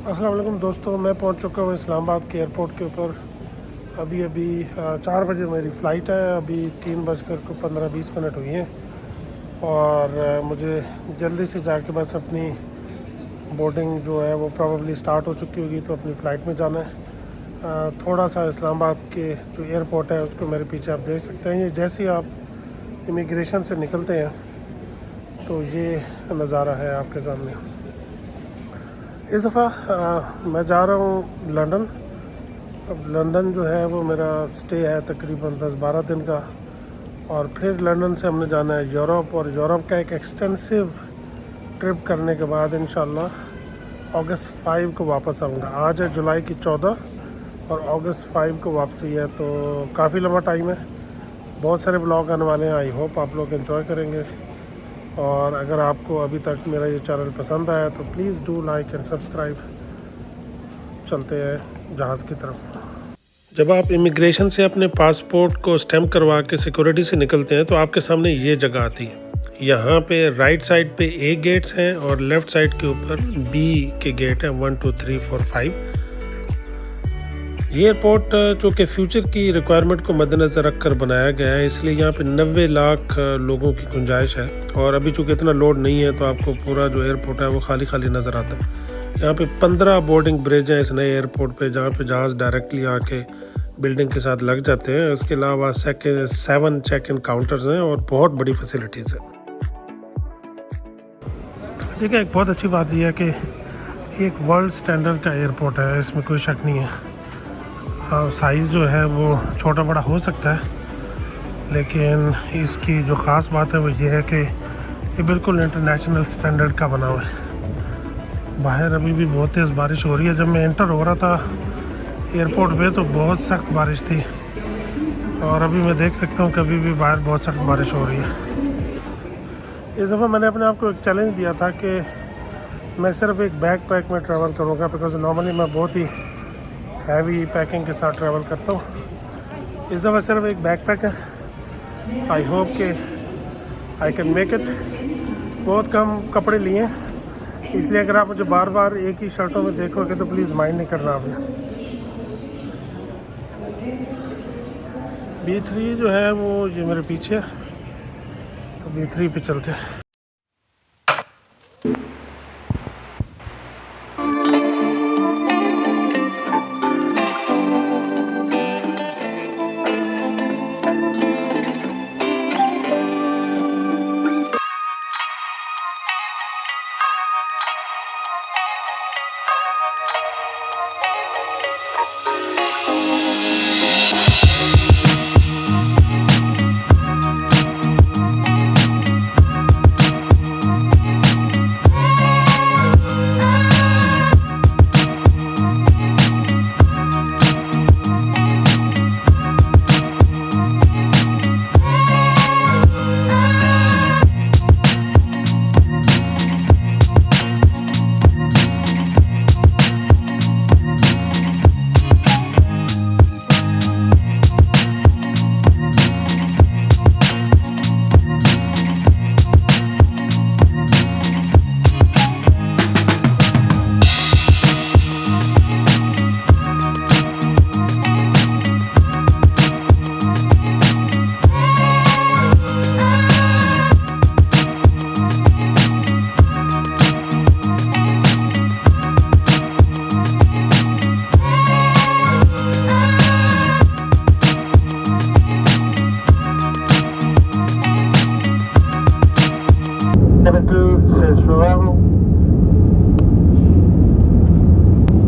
अस्सलाम वालेकुम दोस्तों, मैं पहुंच चुका हूं इस्लामाबाद के एयरपोर्ट के ऊपर। अभी 4 बजे मेरी फ़्लाइट है। अभी 3:15-20 हुई हैं और मुझे जल्दी से जाके बस अपनी बोर्डिंग जो है वो प्रॉबली स्टार्ट हो चुकी होगी, तो अपनी फ़्लाइट में जाना है। थोड़ा सा इस्लामाबाद के जो एयरपोर्ट है उसको मेरे पीछे आप देख सकते हैं। ये जैसे ही आप इमिग्रेशन से निकलते हैं तो ये नज़ारा है आपके सामने। इस दफ़ा मैं जा रहा हूँ लंदन। अब लंदन जो है वो मेरा स्टे है तकरीबन 10-12 दिन का, और फिर लंदन से हमने जाना है यूरोप, और यूरोप का एक एक्सटेंसिव ट्रिप करने के बाद इंशाल्लाह अगस्त 5 को वापस आऊँगा। आज है जुलाई की 14 और अगस्त 5 को वापसी है, तो काफ़ी लंबा टाइम है। बहुत सारे व्लॉग आने वाले हैं। आई होप आप लोग एंजॉय करेंगे, और अगर आपको अभी तक मेरा ये चैनल पसंद आया तो please do like and subscribe. चलते हैं जहाज़ की तरफ। जब आप इमिग्रेशन से अपने पासपोर्ट को स्टैम्प करवा के सिक्योरिटी से निकलते हैं तो आपके सामने ये जगह आती है। यहाँ पे राइट साइड पे ए गेट्स हैं और लेफ़्ट साइड के ऊपर बी के गेट हैं, 1 2 3 4 5। ये एयरपोर्ट जो कि फ्यूचर की रिक्वायरमेंट को मद्देनज़र रख कर बनाया गया है, इसलिए यहाँ पे 90 लाख लोगों की गुंजाइश है। और अभी चूँकि इतना लोड नहीं है तो आपको पूरा जो एयरपोर्ट है वो खाली खाली नज़र आता है। यहाँ पे 15 बोर्डिंग ब्रिज हैं इस नए एयरपोर्ट पे, जहाँ पे जहाज़ डायरेक्टली आके बिल्डिंग के साथ लग जाते हैं। इसके अलावा 7 चेक इन काउंटर्स हैं और बहुत बड़ी फैसिलिटीज़ हैं। देखिए, एक बहुत अच्छी बात यह है कि ये एक वर्ल्ड स्टैंडर्ड का एयरपोर्ट है, इसमें कोई शक नहीं है। हाँ, साइज़ जो है वो छोटा बड़ा हो सकता है, लेकिन इसकी जो ख़ास बात है वो ये है कि ये बिल्कुल इंटरनेशनल स्टैंडर्ड का बना हुआ है। बाहर अभी भी बहुत तेज़ बारिश हो रही है। जब मैं एंटर हो रहा था एयरपोर्ट पे तो बहुत सख्त बारिश थी, और अभी मैं देख सकता हूँ कि अभी भी बाहर बहुत सख्त बारिश हो रही है। इस दफ़ा मैंने अपने आप को एक चैलेंज दिया था कि मैं सिर्फ एक बैग पैक में ट्रैवल करूँगा, बिकॉज नॉर्मली मैं बहुत ही हैवी पैकिंग के साथ ट्रैवल करता हूँ। इस दफ़ा सिर्फ एक बैग पैक है। आई होप कि आई कैन मेक इट। बहुत कम कपड़े लिए हैं, इसलिए अगर आप मुझे बार बार एक ही शर्टों में देखोगे तो प्लीज़ माइंड नहीं करना आपने। B3 जो है वो ये मेरे पीछे है, तो B3 पे चलते हैं।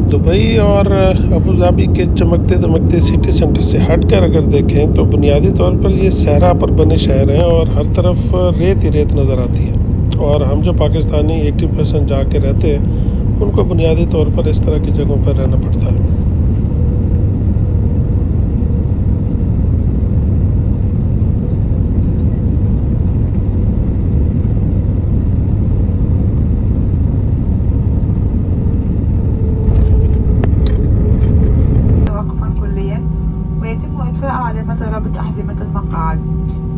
दुबई और अबू धाबी के चमकते दमकते सिटी सेंटर से हटकर अगर देखें तो बुनियादी तौर पर ये सहरा पर बने शहर हैं और हर तरफ रेत ही रेत नज़र आती है। और हम जो पाकिस्तानी 80% जाके रहते हैं उनको बुनियादी तौर पर इस तरह की जगहों पर रहना पड़ता है।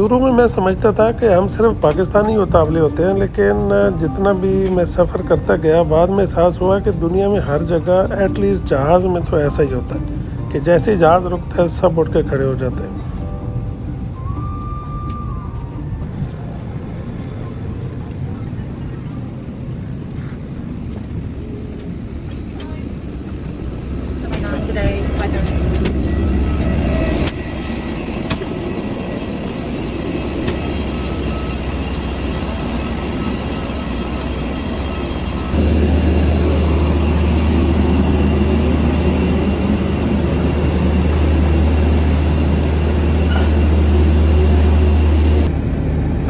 शुरू में मैं समझता था कि हम सिर्फ पाकिस्तानी उतावले होते हैं, लेकिन जितना भी मैं सफ़र करता गया बाद में एहसास हुआ कि दुनिया में हर जगह एटलीस्ट जहाज़ में तो ऐसा ही होता है कि जैसे ही जहाज़ रुकता है सब उठ के खड़े हो जाते हैं। Today, weather.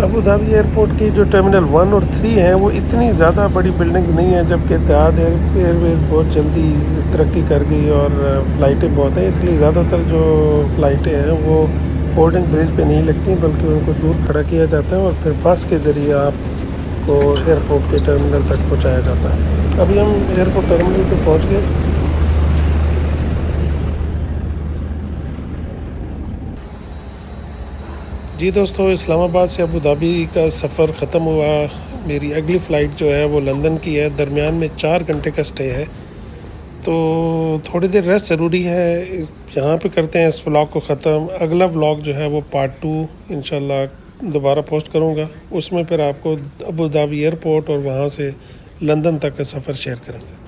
Abu Dhabi airport की जो टर्मिनल 1 और 3 हैं वो इतनी ज़्यादा बड़ी बिल्डिंग्स नहीं हैं, जबकि इत्तेहाद एयरवेज़ बहुत जल्दी तरक्की कर गई और फ़्लाइटें बहुत हैं, इसलिए ज़्यादातर जो फ़्लाइटें हैं वो बोर्डिंग ब्रिज पे नहीं लगती बल्कि उनको दूर खड़ा किया जाता है और फिर बस के ज़रिए आपको एयरपोर्ट के टर्मिनल तक पहुँचाया जाता है। अभी हम एयरपोर्ट टर्मिनल पे पहुँच गए। जी दोस्तों, इस्लामाबाद से अबू धाबी का सफ़र ख़त्म हुआ। मेरी अगली फ़्लाइट जो है वो लंदन की है। दरमियान में 4 घंटे का स्टे है, तो थोड़ी देर रेस्ट ज़रूरी है। यहाँ पे करते हैं इस व्लॉग को ख़त्म। अगला व्लॉग जो है वो पार्ट 2 इंशाल्लाह दोबारा पोस्ट करूँगा। उसमें फिर आपको अबू धाबी एयरपोर्ट और वहाँ से लंदन तक का सफ़र शेयर करेंगे।